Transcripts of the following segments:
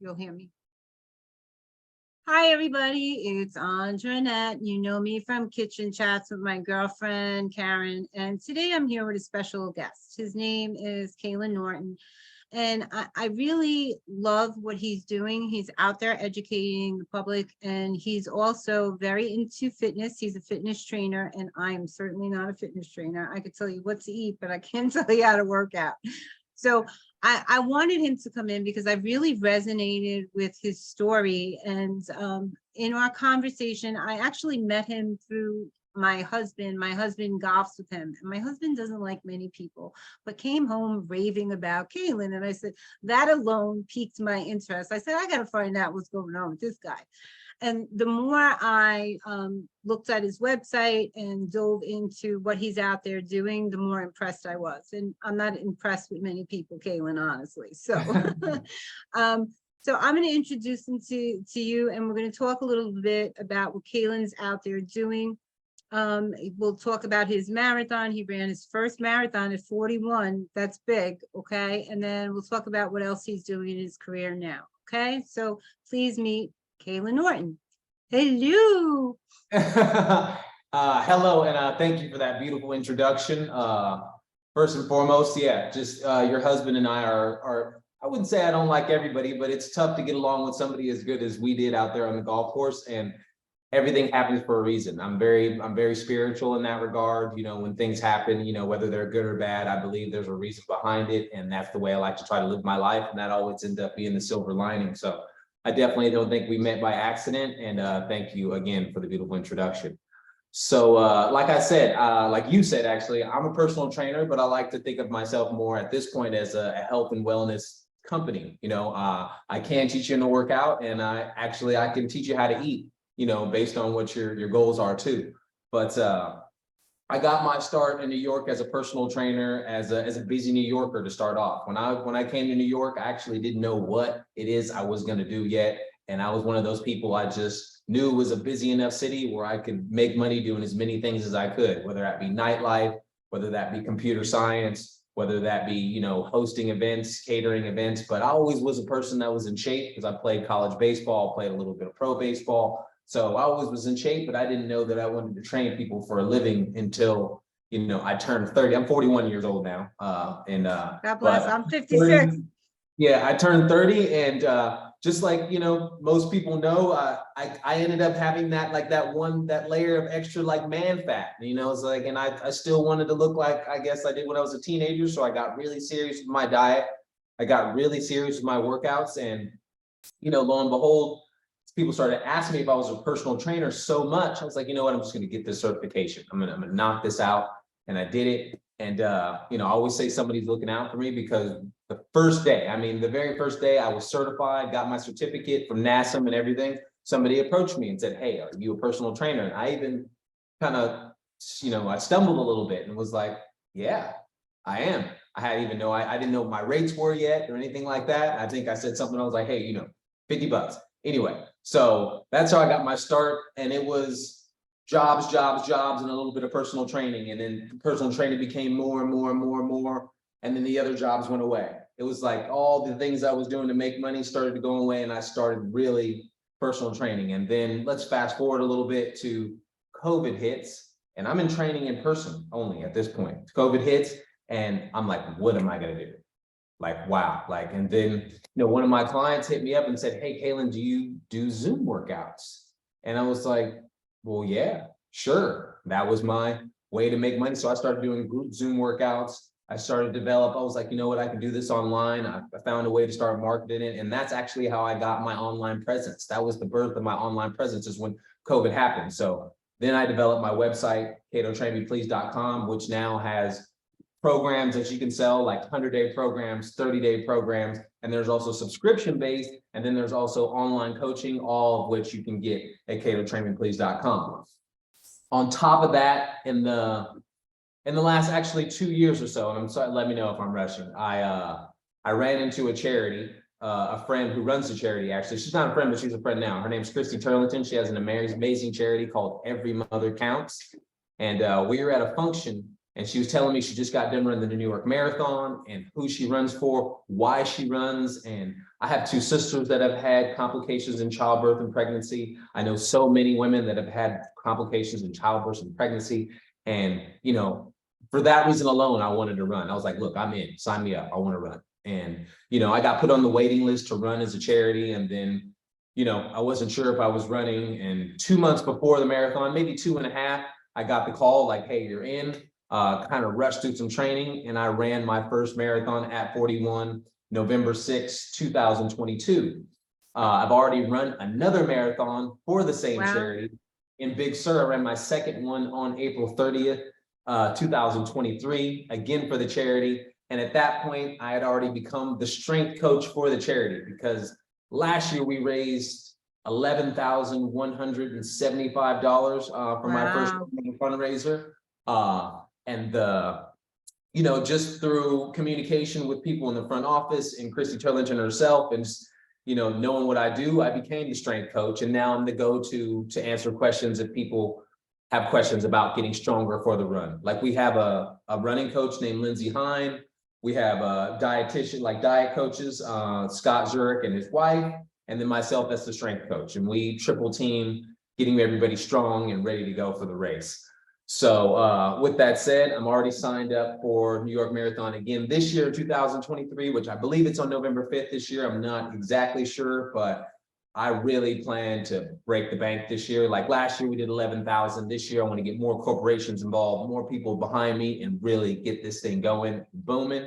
You'll hear me. Hi, everybody. It's Andra Annette. You know me from Kitchen Chats with my girlfriend, Karen. And today I'm here with a special guest. His name is Kalen Norton. And I really love what he's doing. He's out there educating the public, and he's also very into fitness. He's a fitness trainer, and I'm certainly not a fitness trainer. I could tell you what to eat, but I can't tell you how to work out. So I wanted him to come in because I really resonated with his story. And in our conversation, I actually met him through my husband. My husband golfs with him. And my husband doesn't like many people, but came home raving about Kalen. And I said, that alone piqued my interest. I said, I got to find out what's going on with this guy. And the more I looked at his website and dove into what he's out there doing, the more impressed I was. And I'm not impressed with many people, Kalen, honestly. So, so I'm going to introduce him to you, and we're going to talk a little bit about what Kalen's out there doing. We'll talk about his marathon. He ran his first marathon at 41. That's big, okay? And then we'll talk about what else he's doing in his career now, okay? So please meet Kalen Norton. Hello. Hello, and thank you for that beautiful introduction. First and foremost, yeah, just your husband and I are, I wouldn't say I don't like everybody, but it's tough to get along with somebody as good as we did out there on the golf course, and everything happens for a reason. I'm very spiritual in that regard. You know, when things happen, you know, whether they're good or bad, I believe there's a reason behind it, and that's the way I like to try to live my life, and that always ends up being the silver lining. So I definitely don't think we met by accident, and thank you again for the beautiful introduction. So like I said, like you said, actually, I'm a personal trainer, but I like to think of myself more at this point as a health and wellness company. You know, I can teach you in a workout, and I can teach you how to eat, you know, based on what your goals are too. But I got my start in New York as a personal trainer, as a busy New Yorker to start off. When I came to New York, I actually didn't know what it is I was going to do yet. And I was one of those people, I just knew it was a busy enough city where I could make money doing as many things as I could, whether that be nightlife, whether that be computer science, whether that be, you know, hosting events, catering events. But I always was a person that was in shape because I played college baseball, played a little bit of pro baseball. So I always was in shape, but I didn't know that I wanted to train people for a living until, you know, I turned 30. I'm 41 years old now. God bless. I'm 56. 30, yeah, I turned 30, and just like, you know, most people know, I ended up having that layer of extra like man fat, you know. It's like, and I still wanted to look like I guess I did when I was a teenager. So I got really serious with my diet. I got really serious with my workouts, and, you know, lo and behold, people started asking me if I was a personal trainer so much. I was like, you know what, I'm just going to get this certification. I'm gonna knock this out. And I did it. And you know, I always say somebody's looking out for me, because the first day, I mean, the very first day I was certified, got my certificate from NASM and everything, somebody approached me and said, hey, are you a personal trainer? And I even kind of, you know, I stumbled a little bit and was like, yeah, I am. I didn't know what my rates were yet or anything like that. I think I said something, I was like, hey, you know, $50. Anyway, so that's how I got my start. And it was jobs, and a little bit of personal training. And then personal training became more and more. And then the other jobs went away. It was like all the things I was doing to make money started to go away, and I started really personal training. And then let's fast forward a little bit to COVID hits, and I'm in training in person only at this point. COVID hits, and I'm like, what am I going to do? Like, wow. Like, and then, you know, one of my clients hit me up and said, hey, Kalen, do you do Zoom workouts? And I was like, well, yeah, sure. That was my way to make money. So I started doing group Zoom workouts. I started to develop, I was like, you know what, I can do this online. I found a way to start marketing it. And that's actually how I got my online presence. That was the birth of my online presence, is when COVID happened. So then I developed my website, KatoTrainMePlease.com, which now has programs that you can sell, like 100-day programs, 30-day programs, and there's also subscription-based, and then there's also online coaching, all of which you can get at KatoTrainMePlease.com. On top of that, in the last actually 2 years or so, and I'm sorry, let me know if I'm rushing, I ran into a charity, a friend who runs the charity. Actually, she's not a friend, but she's a friend now. Her name's Christy Turlington. She has an amazing charity called Every Mother Counts, and we were at a function. And she was telling me she just got done running the New York Marathon and who she runs for, why she runs. And I have two sisters that have had complications in childbirth and pregnancy. I know so many women that have had complications in childbirth and pregnancy. And, you know, for that reason alone, I wanted to run. I was like, look, I'm in, sign me up. I want to run. And, you know, I got put on the waiting list to run as a charity. And then, you know, I wasn't sure if I was running. And 2 months before the marathon, maybe 2.5, I got the call like, hey, you're in. Kind of rushed through some training, and I ran my first marathon at 41, November 6, 2022. I've already run another marathon for the same charity in Big Sur. I ran my second one on April 30th, 2023, again for the charity. And at that point, I had already become the strength coach for the charity, because last year we raised $11,175 for my first fundraiser. And you know, just through communication with people in the front office and Christy Turlington herself, and just, you know, knowing what I do, I became the strength coach. And now I'm the go-to to answer questions if people have questions about getting stronger for the run. Like we have a running coach named Lindsay Hine. We have a dietitian, like diet coaches, Scott Zurich and his wife, and then myself as the strength coach. And we triple team getting everybody strong and ready to go for the race. So with that said, I'm already signed up for New York Marathon again this year, 2023, which I believe it's on November 5th this year. I'm not exactly sure, but I really plan to break the bank this year. Like last year, we did 11,000. This year, I want to get more corporations involved, more people behind me, and really get this thing going, booming.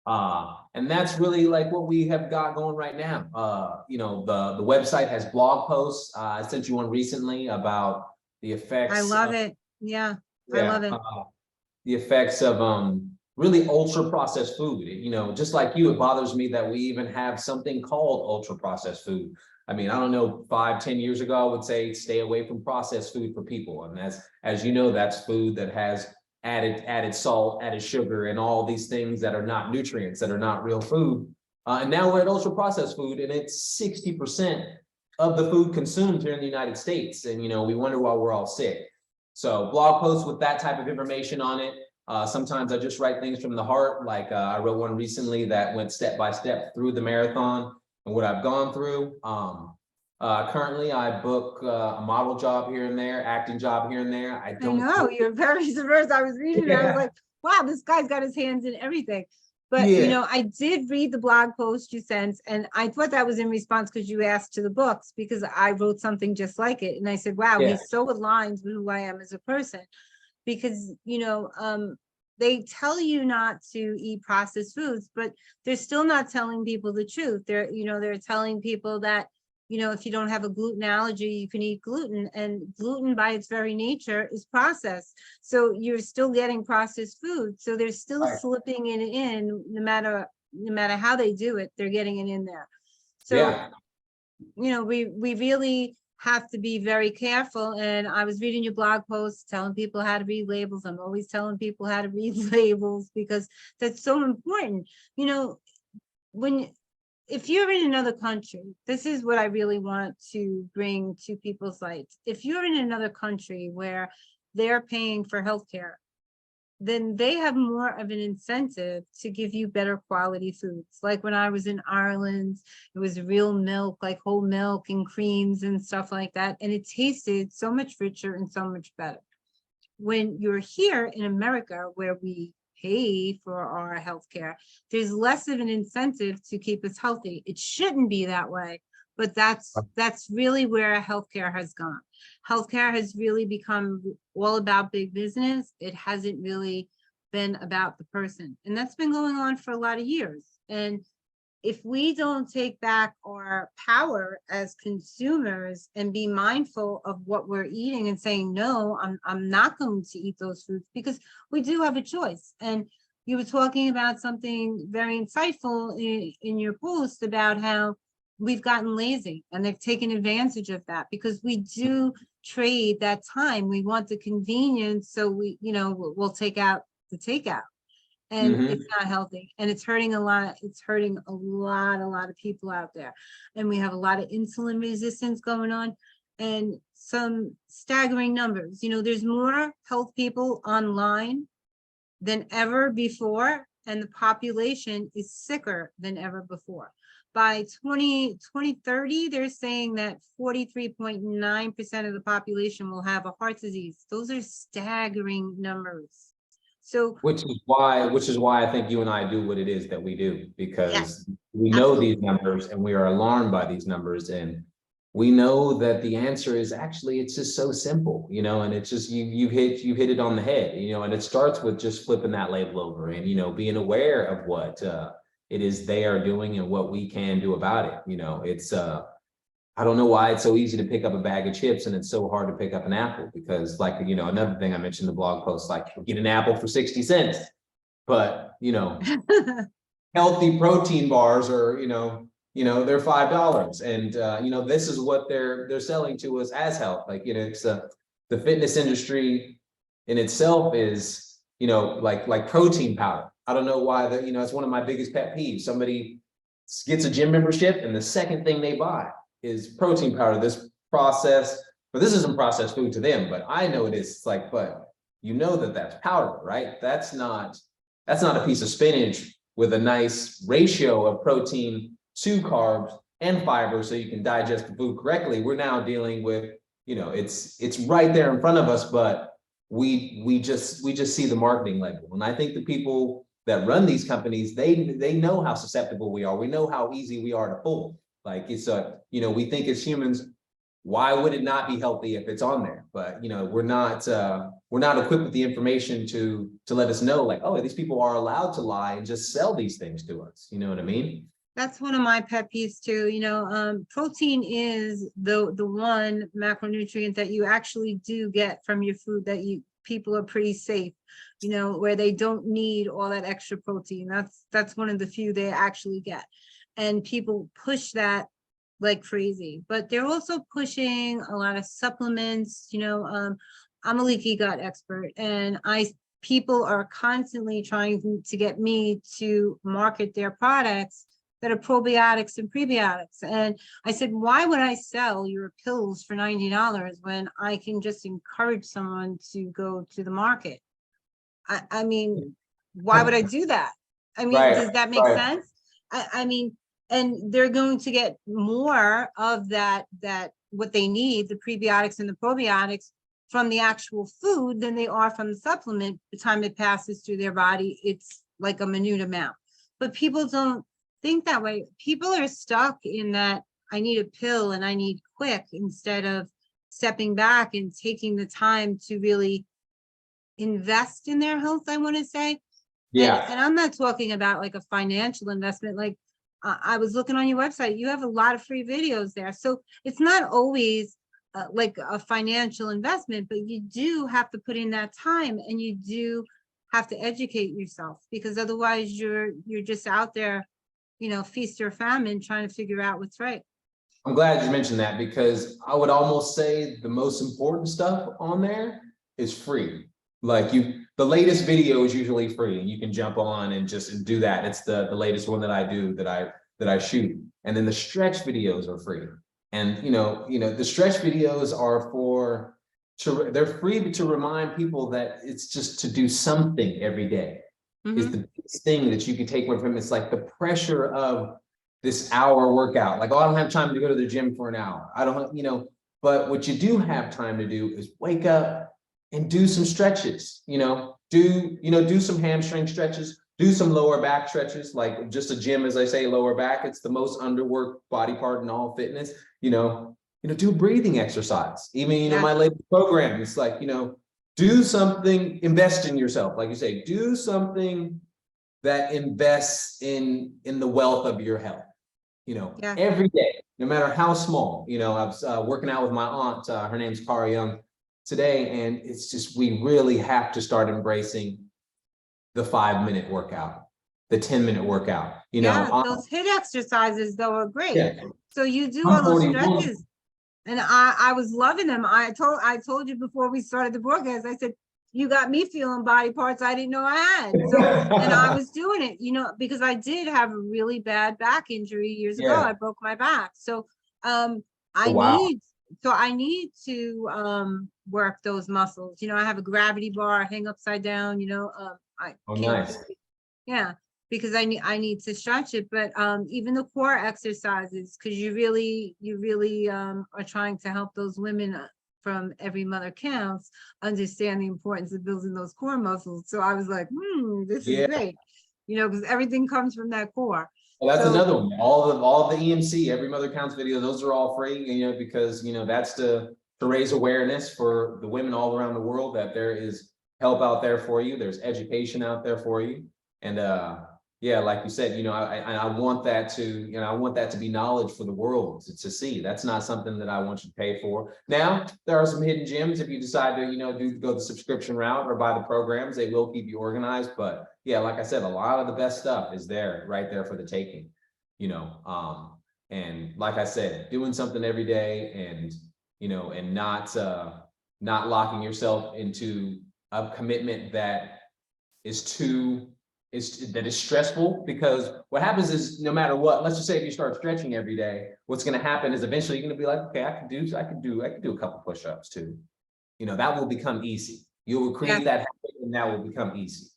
And that's really like what we have got going right now. You know, the website has blog posts. I sent you one recently about the effects. I love it. Yeah, I love it. The effects of really ultra processed food. You know, just like you, it bothers me that we even have something called ultra processed food. I mean, I don't know, 5-10 years ago, I would say stay away from processed food for people. And as you know, that's food that has added salt, added sugar, and all these things that are not nutrients, that are not real food. And now we're at ultra processed food, and it's 60% of the food consumed here in the United States. And, you know, we wonder why we're all sick. So blog posts with that type of information on it. Sometimes I just write things from the heart. Like I wrote one recently that went step by step through the marathon and what I've gone through. Currently, I book a model job here and there, acting job here and there. I know you're very diverse. I was reading it. I was like, wow, this guy's got his hands in everything. But, you know, I did read the blog post you sent, and I thought that was in response because you asked to the books, because I wrote something just like it. And I said, wow, he's so aligned with who I am as a person. Because, you know, they tell you not to eat processed foods, but they're still not telling people the truth. They're telling people that, you know, if you don't have a gluten allergy, you can eat gluten, and gluten by its very nature is processed. So you're still getting processed food. So they're still slipping it in, no matter how they do it, they're getting it in there. So, you know, we really have to be very careful. And I was reading your blog post telling people how to read labels. I'm always telling people how to read labels, because that's so important. You know, if you're in another country, this is what I really want to bring to people's lights. If you're in another country where they're paying for healthcare, then they have more of an incentive to give you better quality foods. Like when I was in Ireland, it was real milk, like whole milk and creams and stuff like that. And it tasted so much richer and so much better. When you're here in America, where we pay for our healthcare, there's less of an incentive to keep us healthy. It shouldn't be that way, but that's really where healthcare has gone. Healthcare has really become all about big business. It hasn't really been about the person, and that's been going on for a lot of years. And if we don't take back our power as consumers and be mindful of what we're eating and saying, no, I'm not going to eat those foods, because we do have a choice. And you were talking about something very insightful in your post about how we've gotten lazy, and they've taken advantage of that, because we do trade that time. We want the convenience. So we'll take out the takeout. And it's not healthy, and it's hurting a lot. It's hurting a lot of people out there. And we have a lot of insulin resistance going on, and some staggering numbers. You know, there's more health people online than ever before, and the population is sicker than ever before. By 2030, they're saying that 43.9% of the population will have a heart disease. Those are staggering numbers. So, which is why I think you and I do what it is that we do, because yes, we know absolutely. these numbers and we are alarmed by these numbers, and we know that the answer is actually, it's just so simple, you know, and it's just, you hit it on the head, you know, and it starts with just flipping that label over and, you know, being aware of what it is they are doing and what we can do about it. You know, it's I don't know why it's so easy to pick up a bag of chips and it's so hard to pick up an apple, because like, you know, another thing I mentioned in the blog post, like get an apple for 60 cents, but you know, healthy protein bars are, they're $5. And, this is what they're selling to us as health. Like, you know, it's the fitness industry in itself is, like protein powder. I don't know why that, it's one of my biggest pet peeves. Somebody gets a gym membership and the second thing they buy is protein powder, this processed, but this isn't processed food to them, but I know it is. It's like, but you know that that's powder, right? That's not a piece of spinach with a nice ratio of protein to carbs and fiber so you can digest the food correctly. We're now dealing with, it's right there in front of us, but we just see the marketing label. And I think the people that run these companies, they know how susceptible we are. We know how easy we are to fool. Like it's we think as humans, why would it not be healthy if it's on there? But we're not equipped with the information to let us know, like, oh, these people are allowed to lie and just sell these things to us. You know what I mean? That's one of my pet peeves too. Protein is the one macronutrient that you actually do get from your food that people are pretty safe, where they don't need all that extra protein. That's one of the few they actually get. And people push that like crazy, but they're also pushing a lot of supplements. I'm a leaky gut expert, and people are constantly trying to get me to market their products that are probiotics and prebiotics. And I said, why would I sell your pills for $90 when I can just encourage someone to go to the market? I mean, why would I do that? I mean, Right, does that make right. sense? I mean, and they're going to get more of that what they need, the prebiotics and the probiotics, from the actual food than they are from the supplement. By the time it passes through their body, it's like a minute amount. But people don't think that way. People are stuck in that I need a pill and I need quick, instead of stepping back and taking the time to really invest in their health, I want to say. Yeah. And I'm not talking about like a financial investment. Like I was looking on your website, you have a lot of free videos there. So it's not always like a financial investment, but you do have to put in that time, and you do have to educate yourself, because otherwise you're just out there, feast or famine, trying to figure out what's right. I'm glad you mentioned that, because I would almost say the most important stuff on there is free. Like the latest video is usually free, and you can jump on and just do that. It's the latest one that I do, that I shoot. And then the stretch videos are free. And the stretch videos are they're free to remind people that it's just to do something every day. Is the biggest thing that you can take away from it. It's like the pressure of this hour workout. Like, oh, I don't have time to go to the gym for an hour. I don't, but what you do have time to do is wake up and do some stretches, do some hamstring stretches, do some lower back stretches, like just a gym, as I say, lower back. It's the most underworked body part in all fitness, do breathing exercise. Even, my latest program, it's like, do something, invest in yourself. Like you say, do something that invests in the wealth of your health, every day, no matter how small. I was working out with my aunt, her name's Cara Young, today, and it's just, we really have to start embracing the 5-minute workout, the 10-minute workout. Those HIIT exercises though are great. Yeah. So you do I'm all those 41. stretches, and I was loving them. I told you before we started the broadcast, I said, you got me feeling body parts I didn't know I had. So, and I was doing it, because I did have a really bad back injury years ago. I broke my back. So, I need to work those muscles. I have a gravity bar, I hang upside down, I Oh, can't nice. do it. Yeah, because I need to stretch it. But even the core exercises, because you really are trying to help those women from Every Mother Counts understand the importance of building those core muscles. So I was like, this is Yeah. great, because everything comes from that core. Well, that's So another one. All of the EMC, Every Mother Counts video, those are all free, because, that's to raise awareness for the women all around the world that there is help out there for you. There's education out there for you. And yeah, like you said, I want that to, I want that to be knowledge for the world to see. That's not something that I want you to pay for. Now, there are some hidden gems. If you decide to, go the subscription route or buy the programs, they will keep you organized. But yeah, like I said, a lot of the best stuff is there, right there for the taking, and like I said, doing something every day and, and not locking yourself into a commitment that is stressful, because what happens is no matter what, let's just say if you start stretching every day, what's going to happen is eventually you're going to be like, okay, I could do a couple push-ups too. That will become easy. You will create that habit and that will become easy.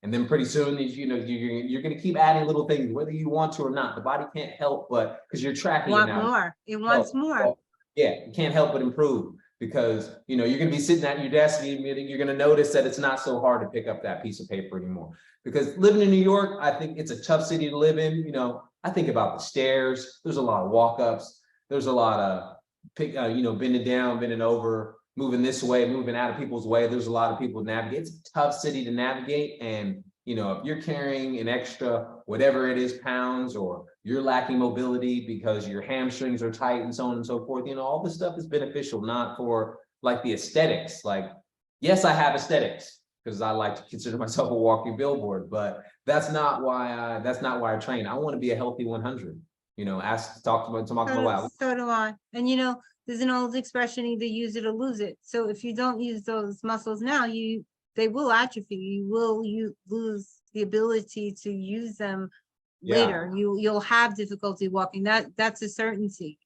And then pretty soon, you're going to keep adding little things, whether you want to or not. The body can't help but, because you're tracking it now. more. It wants more. Yeah, you can't help but improve, because you're going to be sitting at your desk and you're going to notice that it's not so hard to pick up that piece of paper anymore. Because living in New York, I think it's a tough city to live in. I think about the stairs. There's a lot of walk-ups. There's a lot of bending down, bending over, moving this way, moving out of people's way. There's a lot of people to navigate. It's a tough city to navigate. And, if you're carrying an extra, whatever it is, pounds, or you're lacking mobility because your hamstrings are tight and so on and so forth, all this stuff is beneficial, not for like the aesthetics. Like, yes, I have aesthetics because I like to consider myself a walking billboard, but that's not why I train. I want to be a healthy 100, talk to my wow. So do I. And there's an old expression, either use it or lose it. So if you don't use those muscles now, they will atrophy. You lose the ability to use them later. You'll have difficulty walking. That's a certainty,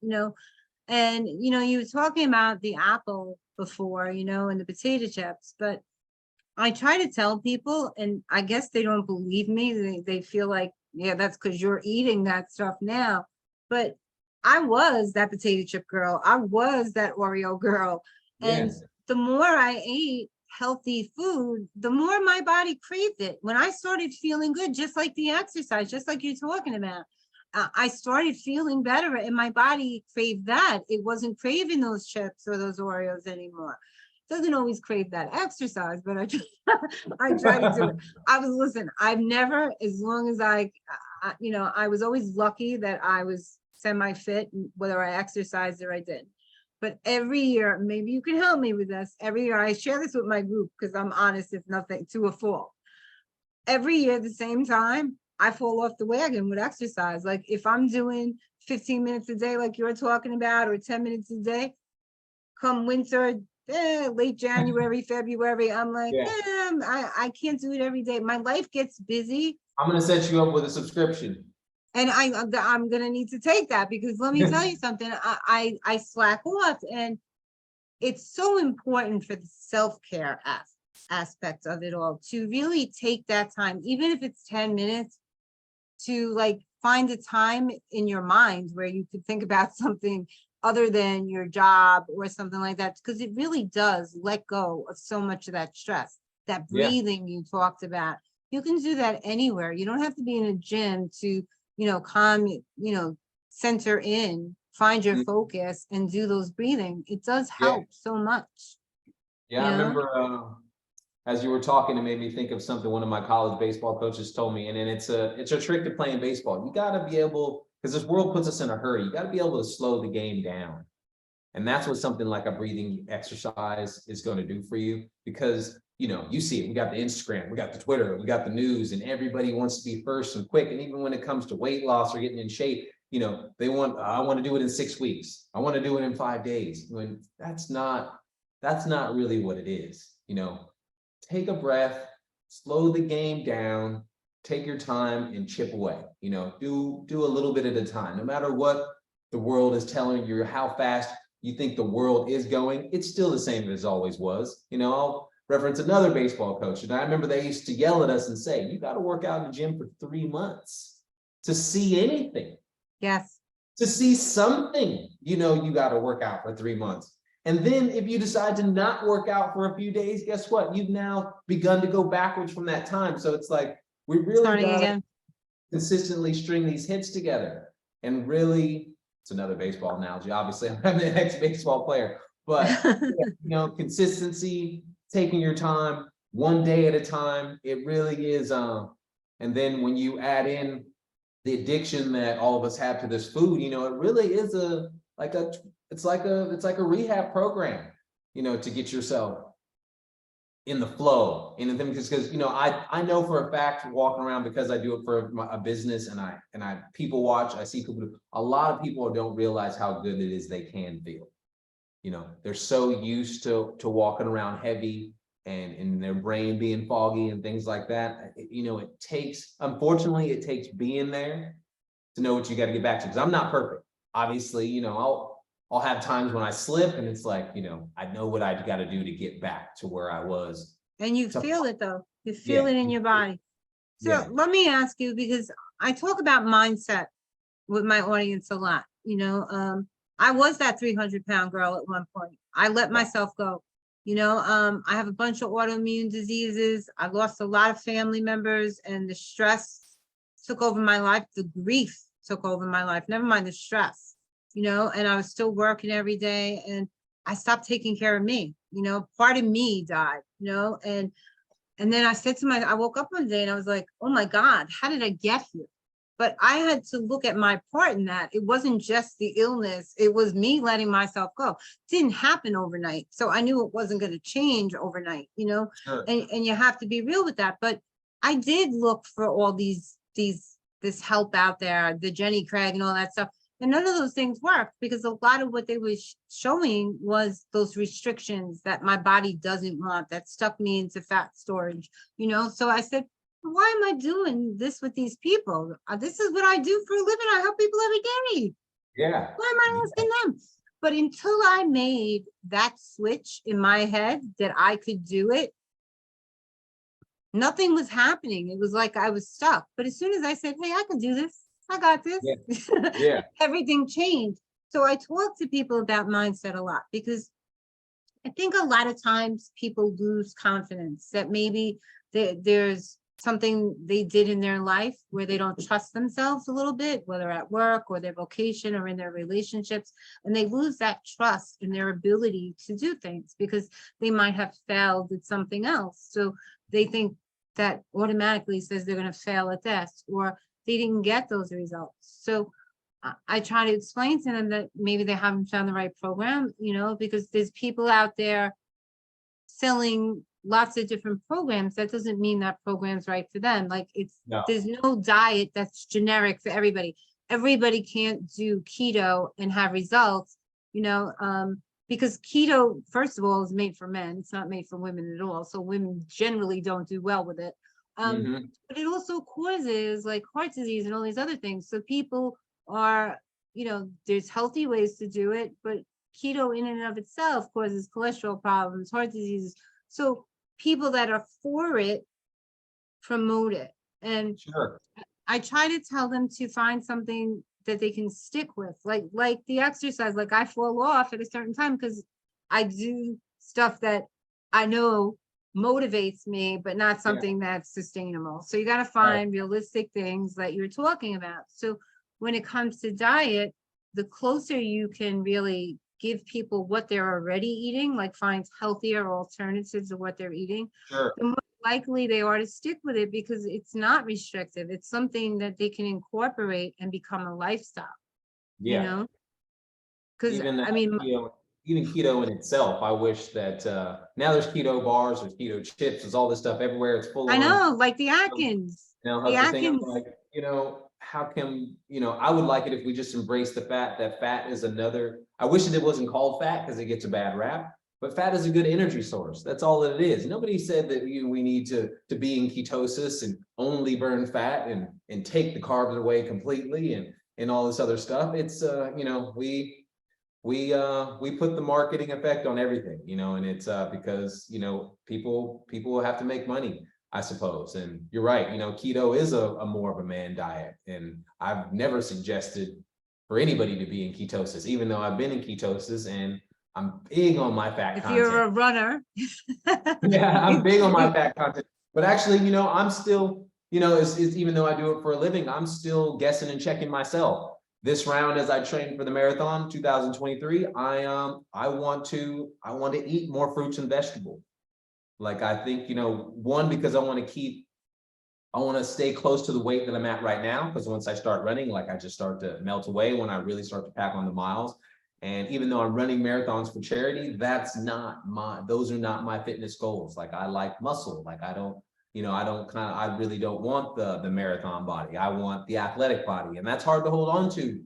And you were talking about the apple before, and the potato chips, but I try to tell people, and I guess they don't believe me. They feel like, yeah, that's because you're eating that stuff now. But I was that potato chip girl. I was that Oreo girl. And Yes. the more I ate healthy food, the more my body craved it. When I started feeling good, just like the exercise, just like you're talking about, I started feeling better and my body craved that. It wasn't craving those chips or those Oreos anymore. Doesn't always crave that exercise, but I try to do it. I've never, as long as I was always lucky that I was semi-fit, whether I exercised or I didn't. But every year, maybe you can help me with this. Every year, I share this with my group because I'm honest, if nothing, to a fault. Every year, at the same time, I fall off the wagon with exercise. Like if I'm doing 15 minutes a day, like you're talking about, or 10 minutes a day, come winter, late January, February, I'm like, I can't do it every day. My life gets busy. I'm going to set you up with a subscription. And I'm going to need to take that, because let me tell you something, I slack off, and it's so important for the self-care aspect of it all to really take that time, even if it's 10 minutes, to like find a time in your mind where you could think about something other than your job or something like that, because it really does let go of so much of that stress. That breathing you talked about, you can do that anywhere. You don't have to be in a gym to, calm, center in, find your focus and do those breathing. It does help so much. I remember as you were talking, it made me think of something one of my college baseball coaches told me, and then it's a trick to playing baseball. You got to be able, because this world puts us in a hurry, you got to be able to slow the game down. And that's what something like a breathing exercise is going to do for you, because you see it. We got the Instagram, we got the Twitter, we got the news, and everybody wants to be first and quick. And even when it comes to weight loss or getting in shape, they want, I want to do it in 6 weeks. I want to do it in 5 days. When that's not really what it is. Take a breath, slow the game down, take your time and chip away. Do a little bit at a time. No matter what the world is telling you, how fast you think the world is going, it's still the same as always was. reference another baseball coach. And I remember they used to yell at us and say, you got to work out in the gym for 3 months to see anything. Yes. To see something, you got to work out for 3 months. And then if you decide to not work out for a few days, guess what? You've now begun to go backwards from that time. So it's like, we really got to consistently string these hits together. And really, it's another baseball analogy. Obviously, I'm an ex-baseball player, but consistency, taking your time, one day at a time, it really is. And then when you add in the addiction that all of us have to this food, it really is it's like a rehab program, to get yourself in the flow. And then because I know for a fact, walking around, because I do it for a business, and I people watch, I see people, a lot of people don't realize how good it is they can feel. They're so used to walking around heavy and their brain being foggy and things like that. It takes, unfortunately, it takes being there to know what you got to get back to. Because I'm not perfect. Obviously, I'll have times when I slip, and it's like, I know what I got to do to get back to where I was. And you feel it though. You feel it in your body. So let me ask you, because I talk about mindset with my audience a lot. I was that 300-pound girl at one point. I let myself go. I have a bunch of autoimmune diseases. I lost a lot of family members, and the stress took over my life. The grief took over my life, never mind the stress, and I was still working every day, and I stopped taking care of me. Part of me died, and then I woke up one day and I was like, oh my God, how did I get here? But I had to look at my part in that. It wasn't just the illness. It was me letting myself go. It didn't happen overnight. So I knew it wasn't going to change overnight, Sure. and you have to be real with that. But I did look for all this help out there, the Jenny Craig and all that stuff. And none of those things worked, because a lot of what they were showing was those restrictions that my body doesn't want, that stuck me into fat storage, So I said, why am I doing this with these people? This is what I do for a living. I help people every day. Yeah. Why am I asking them? But until I made that switch in my head that I could do it, nothing was happening. It was like I was stuck. But as soon as I said, hey, I can do this, I got this. Yeah. Everything changed. So I talk to people about mindset a lot, because I think a lot of times people lose confidence that maybe there's something they did in their life where they don't trust themselves a little bit, whether at work or their vocation or in their relationships, and they lose that trust in their ability to do things because they might have failed at something else. So they think that automatically says they're going to fail at this, or they didn't get those results. So I try to explain to them that maybe they haven't found the right program, because there's people out there selling lots of different programs. That doesn't mean that program's right for them. Like there's no diet that's generic for everybody. Everybody can't do keto and have results, because keto, first of all, is made for men. It's not made for women at all. So women generally don't do well with it. But it also causes like heart disease and all these other things. So people are, there's healthy ways to do it, but keto in and of itself causes cholesterol problems, heart disease. So people that are for it promote it. And I try to tell them to find something that they can stick with, like the exercise. Like I fall off at a certain time because I do stuff that I know motivates me, but not something that's sustainable. So you got to find realistic things that you're talking about. So when it comes to diet, the closer you can really give people what they're already eating, like find healthier alternatives to what they're eating, the more likely they are to stick with it, because it's not restrictive. It's something that they can incorporate and become a lifestyle. Because I mean, even keto in itself, I wish that now there's keto bars, there's keto chips, there's all this stuff everywhere. It's full. I know, like the Atkins. The Atkins. Like, how can, I would like it if we just embrace the fact that fat is another, I wish that it wasn't called fat because it gets a bad rap, but fat is a good energy source. That's all that it is. Nobody said that we need to be in ketosis and only burn fat and take the carbs away completely and all this other stuff. It's, we put the marketing effect on everything, you know, and it's because, you know, people have to make money, I suppose. And you're right, you know, keto is a more of a man diet. And I've never suggested for anybody to be in ketosis, even though I've been in ketosis and I'm big on my fat If content. you're a runner. Yeah, I'm big on my fat content. But actually, you know, I'm still, you know, it's even though I do it for a living, I'm still guessing and checking myself. This round, as I train for the marathon 2023, I want to eat more fruits and vegetables. Like, I think, you know, one, because I want to stay close to the weight that I'm at right now, because once I start running, like, I just start to melt away when I really start to pack on the miles. And even though I'm running marathons for charity, those are not my fitness goals. Like, I like muscle. Like, I really don't want the marathon body. I want the athletic body. And that's hard to hold on to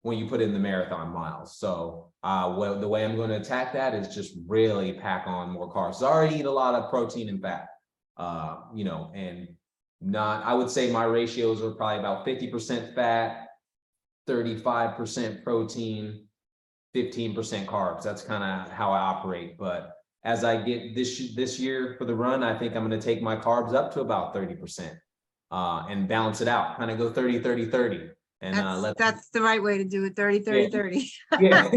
when you put in the marathon miles. So the way I'm going to attack that is just really pack on more carbs. So I already eat a lot of protein and fat, you know, and I would say my ratios are probably about 50% fat, 35% protein, 15% carbs. That's kind of how I operate. But as I get this year for the run, I think I'm going to take my carbs up to about 30% and balance it out, kind of go 30, 30, 30. And that's the right way to do it. 30, 30, 30. Yeah.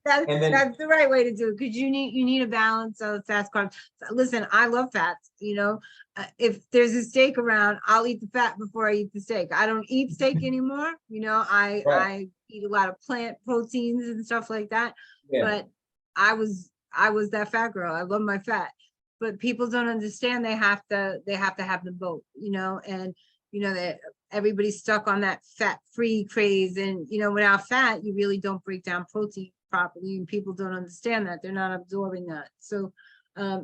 That's the right way to do it, because you need a balance of fats, carbs. Listen, I love fats, you know. If there's a steak around, I'll eat the fat before I eat the steak. I don't eat steak anymore, you know. I eat a lot of plant proteins and stuff like that. Yeah. But I was that fat girl. I love my fat. But people don't understand they have to have them both, you know. And you know that everybody's stuck on that fat-free craze, and you know, without fat, you really don't break down protein properly, and people don't understand that. They're not absorbing that. So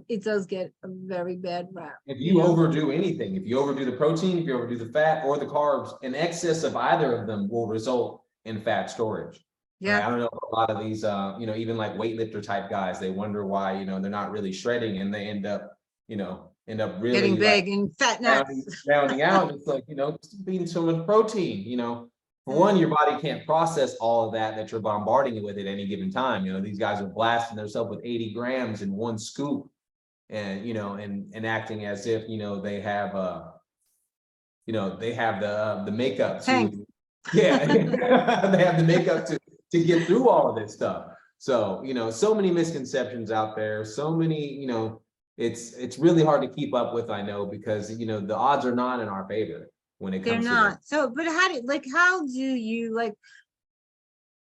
it does get a very bad rap. If you overdo anything, if you overdo the protein, if you overdo the fat or the carbs, an excess of either of them will result in fat storage. Yeah. Right? I don't know, a lot of these, you know, even like weightlifter type guys, they wonder why, you know, they're not really shredding, and they end up really getting big and fat rounding out. It's like, you know, eating so much protein, you know. For one, your body can't process all of that you're bombarding it with at any given time. You know, these guys are blasting themselves with 80 grams in one scoop, and, you know, and acting as if, you know, they have the makeup to, yeah, they have the makeup to get through all of this stuff. So, you know, so many misconceptions out there, so many, you know, it's really hard to keep up with, I know, because, you know, the odds are not in our favor when it comes to they're not. So, but how do you, like,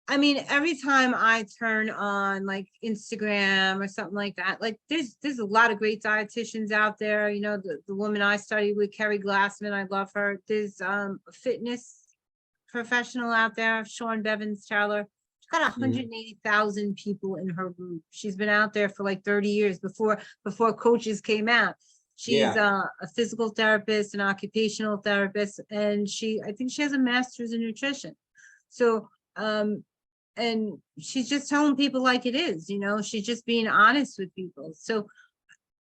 I mean, every time I turn on like Instagram or something like that, like there's a lot of great dietitians out there. You know, the woman I studied with, Kerry Glassman, I love her. There's a fitness professional out there, Sean Bevins Taylor. She's got 180,000 people in her group. She's been out there for like 30 years before coaches came out. She's a physical therapist, an occupational therapist, and I think she has a master's in nutrition. So, and she's just telling people like it is, you know, she's just being honest with people. So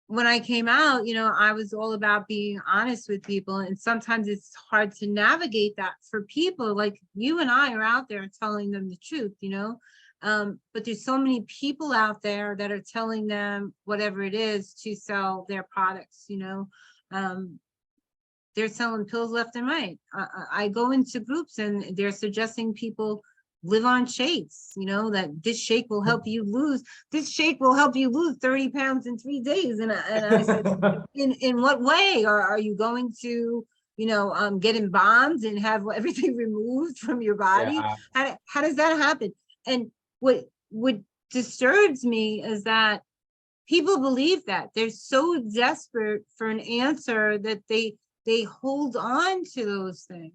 when I came out, you know, I was all about being honest with people. And sometimes it's hard to navigate that for people like you and I are out there telling them the truth, you know. But there's so many people out there that are telling them whatever it is to sell their products, you know. They're selling pills left and right. I go into groups and they're suggesting people live on shakes, you know, that this shake will help you lose 30 pounds in 3 days. And I said, in what way? Or are you going to, you know, get embalmed and have everything removed from your body? Yeah. How does that happen? And what disturbs me is that people believe that. They're so desperate for an answer that they hold on to those things.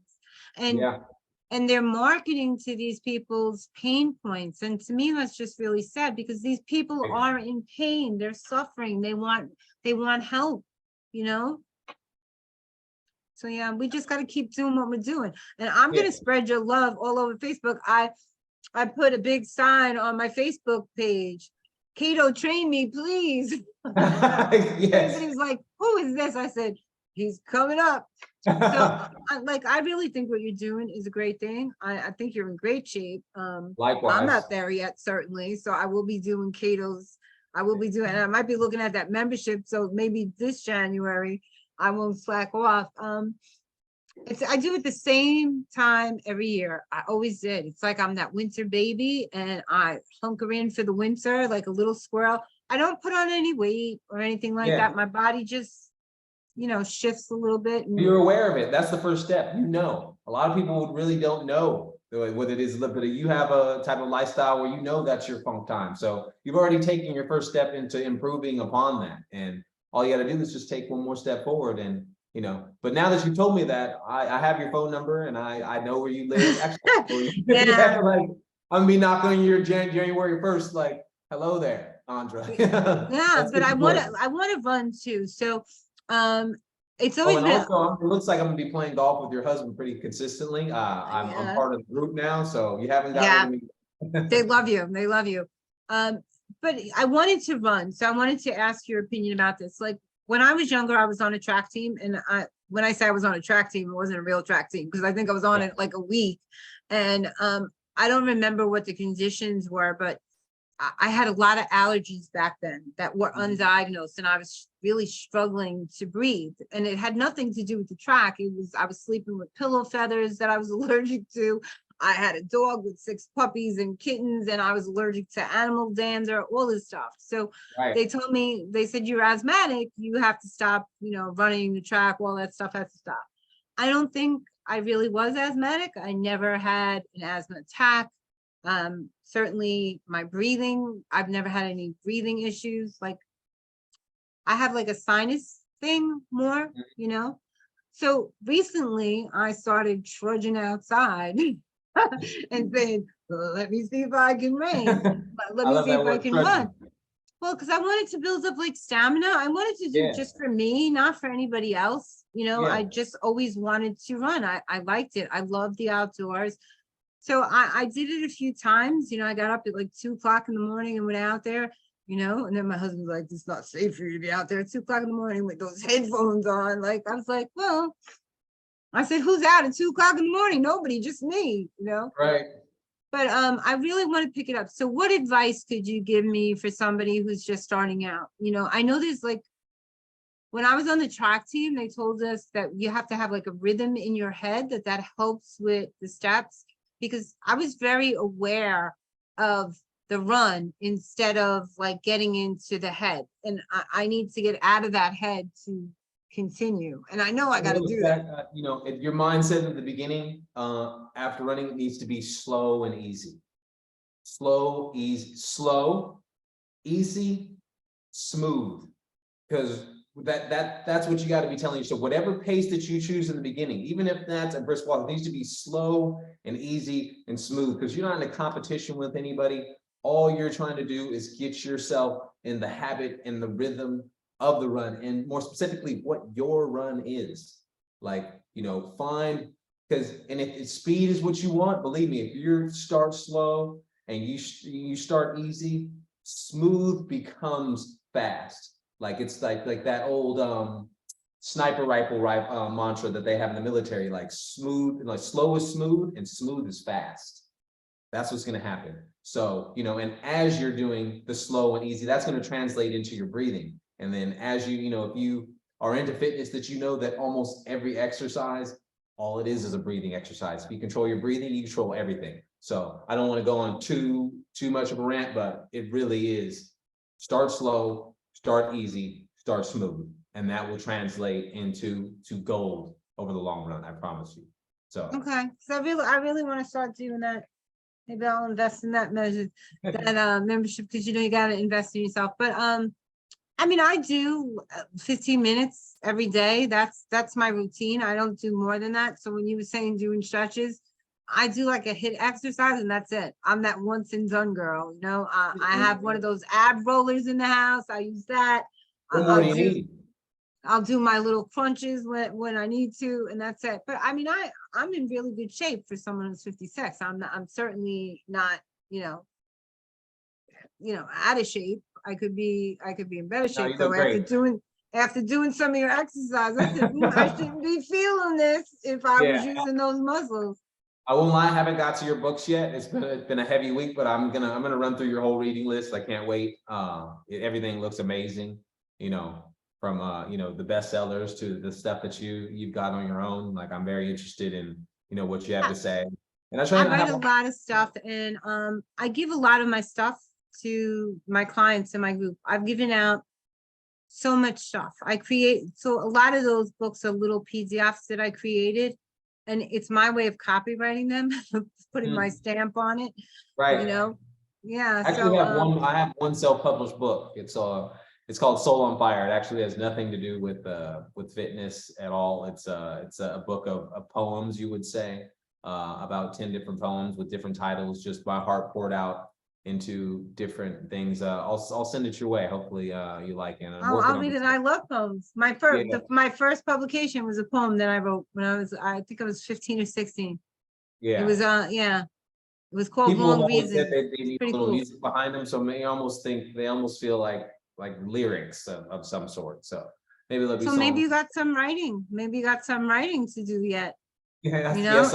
And they're marketing to these people's pain points. And to me, that's just really sad, because these people are in pain. They're suffering. They want help, you know? So yeah, we just got to keep doing what we're doing. And I'm going to spread your love all over Facebook. I put a big sign on my Facebook page, KatoTrainMePlease. Everybody's like, who is this? I said, he's coming up. I really think what you're doing is a great thing. I think you're in great shape. I'm Likewise. not there yet, certainly. So I will be doing Kato's. I will be doing, and I might be looking at that membership. So maybe this January I won't slack off. I do it the same time every year. I always did. It's like I'm that winter baby and I hunker in for the winter like a little squirrel. I don't put on any weight or anything like Yeah. that. My body just, shifts a little bit. You're aware of it. That's the first step. A lot of people really don't know what it is, but you have a type of lifestyle where that's your funk time. So you've already taken your first step into improving upon that. And all you got to do is just take one more step forward. And, but now that you told me that, I have your phone number and I know where you live. Actually, Yeah. like, I'm gonna be knocking on your January 1st, like, hello there, Andra. Yeah, but I want to run too. So, it's Oh, always and been, also, it looks like I'm gonna be playing golf with your husband pretty consistently. I'm yeah, part of the group now, so you haven't got rid yeah, of me. they love you. They love you. But I wanted to run. So I wanted to ask your opinion about this. Like when I was younger, I was on a track team. And when I say I was on a track team, it wasn't a real track team because I think I was on it like a week. And I don't remember what the conditions were, but I had a lot of allergies back then that were undiagnosed, and I was really struggling to breathe. And it had nothing to do with the track. I was sleeping with pillow feathers that I was allergic to. I had a dog with 6 puppies and kittens, and I was allergic to animal dander, all this stuff. So Right. they said, you're asthmatic, you have to stop, running the track, all that stuff has to stop. I don't think I really was asthmatic. I never had an asthma attack. Certainly my breathing, I've never had any breathing issues. Like I have like a sinus thing more, So recently I started trudging outside and saying, well, let me see if I can run. Let I me love see that if I word, can trudging. run. Well, because I wanted to build up like stamina. I wanted to do Yeah, just for me, not for anybody else. I yeah. just always wanted to run. I liked it. I love the outdoors. So I did it a few times. I got up at like 2 o'clock in the morning and went out there, and then my husband was like, it's not safe for you to be out there at 2 o'clock in the morning with those headphones on. Like, I was like, well, I said, who's out at 2 o'clock in the morning? Nobody, just me. Right. But I really want to pick it up. So what advice could you give me for somebody who's just starting out? I know there's like, when I was on the track team, they told us that you have to have like a rhythm in your head that helps with the steps, because I was very aware of the run instead of like getting into the head. And I need to get out of that head to continue. And I know I got to do that. Your mindset in the beginning, after running, it needs to be slow and easy. Slow, easy, smooth. Because that's what you got to be telling yourself. Whatever pace that you choose in the beginning, even if that's a brisk walk, it needs to be slow and easy and smooth, because you're not in a competition with anybody. All you're trying to do is get yourself in the habit and the rhythm of the run, and more specifically what your run is. Like, find, and if speed is what you want, believe me, if you start slow and you start easy, smooth becomes fast. Like it's like that old sniper rifle mantra that they have in the military, like smooth, like slow is smooth and smooth is fast. That's what's going to happen. So, and as you're doing the slow and easy, that's going to translate into your breathing. And then as if you are into fitness, that almost every exercise, all it is a breathing exercise. If you control your breathing, you control everything. So I don't want to go on too much of a rant, but it really is start slow, start easy, start smooth, and that will translate into gold over the long run. I promise you. So okay, so I really want to start doing that. Maybe I'll invest in that membership, because you got to invest in yourself. But I do 15 minutes every day. That's my routine. I don't do more than that. So when you were saying doing stretches, I do like a HIIT exercise and that's it. I'm that once and done girl. I have one of those ab rollers in the house. I use that. what more do you need? I'll do my little crunches when I need to, and that's it. But I'm in really good shape for someone who's 56. I'm certainly not, out of shape. I could be in better No, shape you though look after great. doing after doing some of your exercise. I said, I shouldn't be feeling this if I was Yeah. using those muscles. I won't lie, I haven't got to your books yet. It's been a heavy week, but I'm gonna run through your whole reading list. I can't wait. Everything looks amazing, you know, from the bestsellers to the stuff that you've got on your own. Like, I'm very interested in, what you have to say. And I write a lot of stuff, and I give a lot of my stuff to my clients in my group. I've given out so much stuff. So a lot of those books are little PDFs that I created, and it's my way of copywriting them, putting my stamp on it, Right. Yeah. I actually have one self-published book. It's called Soul on Fire. It actually has nothing to do with fitness at all. It's a book of poems, you would say, about 10 different poems with different titles, just my heart poured out into different things. I'll send it your way. Hopefully you like it. I'll read it. I love poems. My first publication was a poem that I wrote when I think I was 15 or 16. Yeah. It was it was called People Long always said Reason. they need a little music behind them, so they almost feel like lyrics of some sort. So maybe there'll be So maybe you got some writing. Maybe you got some writing to do yet. Yeah, Yes,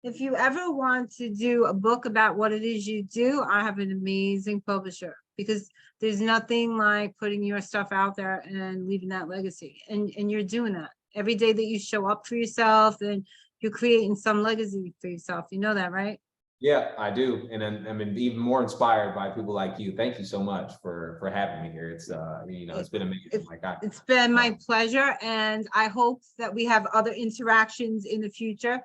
if you ever want to do a book about what it is you do, I have an amazing publisher, because there's nothing like putting your stuff out there and leaving that legacy. And you're doing that every day that you show up for yourself, and you're creating some legacy for yourself. You know that, right? Yeah, I do. And then I'm even more inspired by people like you. Thank you so much for having me here. It's it's been amazing. It's been my pleasure, and I hope that we have other interactions in the future.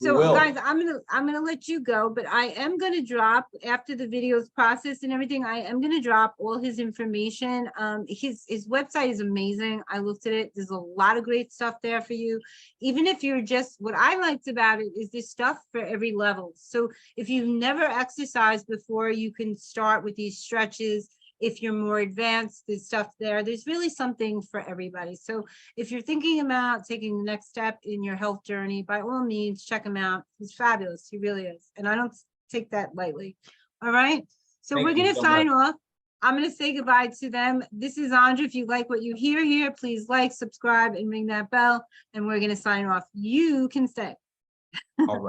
So guys, I'm gonna let you go, but I am gonna drop, after the videos processed and everything, I am gonna drop all his information. His website is amazing. I looked at it. There's a lot of great stuff there for you. Even if you're what I liked about it is there's stuff for every level. So if you've never exercised before, you can start with these stretches. If you're more advanced, there's stuff there. There's really something for everybody. So if you're thinking about taking the next step in your health journey, by all means, check him out. He's fabulous. He really is. And I don't take that lightly. All right. So we're going to sign off. I'm going to say goodbye to them. This is Andra. If you like what you hear here, please like, subscribe, and ring that bell. And we're going to sign off. You can stay. All right.